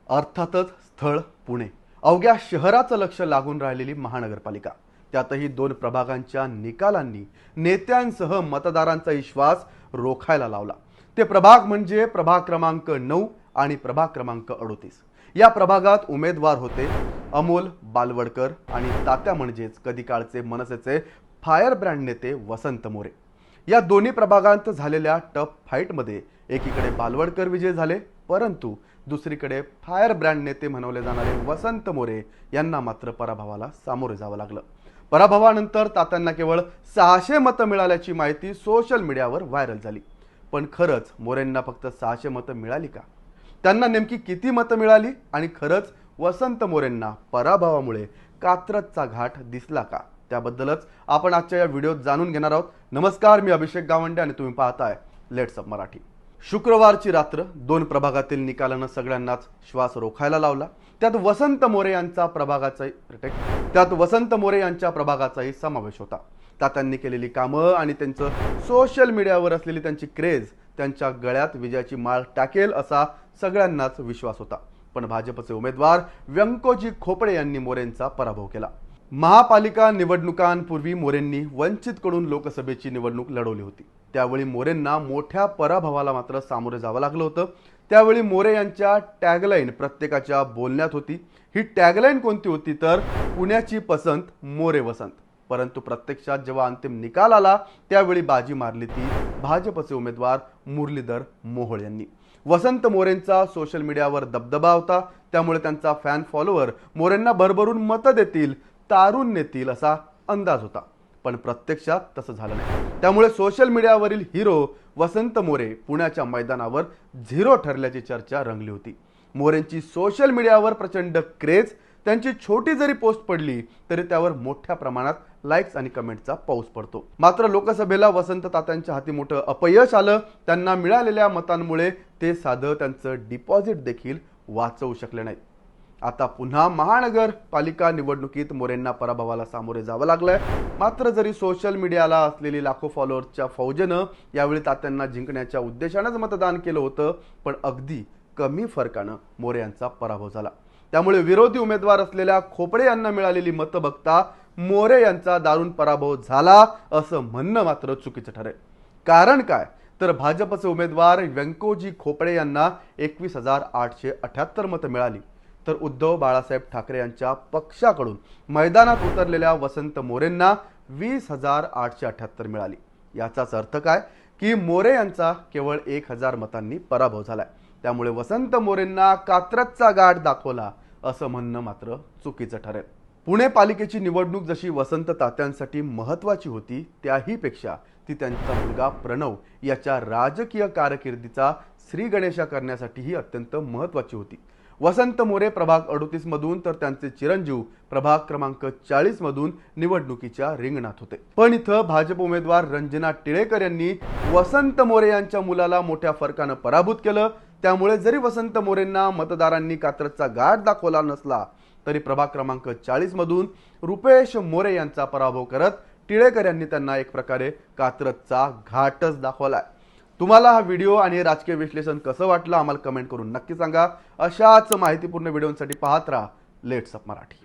अर्थातच स्थळ पुणे. अवघ्या शहराचं लक्ष लागून राहिलेली महानगरपालिका, त्यातही 2 प्रभागांच्या निकालांनी नेत्यांसह मतदारांचा विश्वास रोखायला लावला. ते प्रभाग म्हणजे प्रभाग क्रमांक 9 आणि प्रभाग क्रमांक 38. या प्रभागात उमेदवार होते अमोल बालवडकर आणि तात्या म्हणजेच कधी काळचे मनसेचे फायर ब्रँड नेते वसंत मोरे. या दोन्ही प्रभागांत झालेल्या टफ फाईटमध्ये एकीकडे बालवडकर विजय झाले, परंतु दुसरीकडे फायर ब्रँड नेते म्हणवले जाणारे वसंत मोरे यांना मात्र पराभवाला सामोरे जावं लागलं. पराभवानंतर तात्यांना केवळ 600 मतं मिळाल्याची माहिती सोशल मीडियावर व्हायरल झाली. पण खरंच मोरेंना फक्त 600 मतं मिळाली का? त्यांना नेमकी किती मतं मिळाली आणि खरंच वसंत मोरेंना पराभवामुळे कात्रजचा घाट दिसला का? त्याबद्दलच आपण आजच्या या व्हिडिओत जाणून घेणार आहोत. नमस्कार, मी अभिषेक गावंडे आणि तुम्ही पाहताय लेट्स अप मराठी. शुक्रवारची रात्र 2 प्रभागातील निकालानं सगळ्यांनाच श्वास रोखायला लावला. त्यात वसंत मोरे यांच्या प्रभागाचाही समावेश होता. तात्यांनी केलेली कामं आणि त्यांचं सोशल मीडियावर असलेली त्यांची क्रेज त्यांच्या गळ्यात विजयाची माळ टाकेल असा सगळ्यांनाच विश्वास होता. पण भाजपचे उमेदवार व्यंकोजी खोपडे यांनी मोरेंचा पराभव केला. महापालिका निवडणुकांपूर्वी मोरेंनी वंचितकडून लोकसभेची निवडणूक लढवली होती. त्यावेळी मोरेंना मोठ्या पराभवाला मात्र सामोरे जावं लागलं होतं. त्यावेळी मोरे यांच्या टॅगलाईन प्रत्येकाच्या बोलण्यात होती. ही टॅगलाईन कोणती होती तर पुण्याची पसंत मोरे वसंत. परंतु प्रत्यक्षात जेव्हा अंतिम निकाल आला त्यावेळी बाजी मारली ती भाजपचे उमेदवार मुरलीधर मोहोळ यांनी. वसंत मोरेंचा सोशल मीडियावर दबदबा होता, त्यामुळे त्यांचा फॅन फॉलोअर मोरेंना भरभरून मतं देतील, तारून नेतील असा अंदाज होता. पण प्रत्यक्षात तसं झालं नाही. त्यामुळे सोशल मीडियावरील हिरो वसंत मोरे पुण्याच्या मैदानावर झिरो ठरल्याची चर्चा रंगली होती. मोरेंची सोशल मीडियावर प्रचंड क्रेज, त्यांची छोटी जरी पोस्ट पडली तरी त्यावर मोठ्या प्रमाणात लाईक्स आणि कमेंटचा पाऊस पडतो. मात्र लोकसभेला वसंत तात्यांच्या हाती मोठं अपयश आलं. त्यांना मिळालेल्या मतांमुळे ते साधं त्यांचं डिपॉझिट देखील वाचवू शकले नाहीत. आता पुन्हा महानगरपालिका निवडणुकीत मोरेंना पराभवाला सामोरे जावं लागलंय. मात्र जरी सोशल मीडियाला असलेली लाखो फॉलोअर्सच्या फौजेनं यावेळी तात्यांना जिंकण्याच्या उद्देशानंच मतदान केलं होतं, पण अगदी कमी फरकानं मोरे यांचा पराभव झाला. त्यामुळे विरोधी उमेदवार असलेल्या खोपडे यांना मिळालेली मतं बघता मोरे यांचा दारुण पराभव झाला असं म्हणणं मात्र चुकीचं ठरेल. कारण काय तर भाजपचे उमेदवार व्यंकोजी खोपडे यांना 21,878 मतं मिळाली, तर उद्धव बाळासाहेब ठाकरे यांच्या पक्षाकडून मैदानात उतरलेल्या वसंत मोरेंना 20,878 मिळाली. याचाच अर्थ काय की मोरे यांचा केवळ 1,000 मतांनी पराभव झालाय. त्यामुळे वसंत मोरेंना कात्रजचा गाठ दाखवला असं म्हणणं मात्र चुकीचं ठरेल. पुणे पालिकेची निवडणूक जशी वसंत तात्यांसाठी महत्त्वाची होती, त्याहीपेक्षा ती त्यांचा मुलगा प्रणव याच्या राजकीय कारकिर्दीचा श्रीगणेशा करण्यासाठीही अत्यंत महत्त्वाची होती. वसंत मोरे प्रभाग 38 मधून तर त्यांचे चिरंजीव प्रभाग क्रमांक 40 मधून निवडणुकीच्या रिंगणात होते. पण इथं भाजप उमेदवार रंजना टिळेकर यांनी वसंत मोरे यांच्या मुलाला मोठ्या फरकानं पराभूत केलं. त्यामुळे जरी वसंत मोरेंना मतदारांनी कात्रजचा गाठ दाखवला नसला तरी प्रभाग क्रमांक 40 मधून रुपेश मोरे यांचा पराभव करत टिळेकर यांनी त्यांना एक प्रकारे कात्रजचा घाटच दाखवलाय. तुम्हाला हा व्हिडिओ आणि राजकीय विश्लेषण कसं वाटलं आम्हाला कमेंट करून नक्की सांगा. अशाच माहितीपूर्ण व्हिडिओसाठी पाहत राहा लेट्स अप मराठी.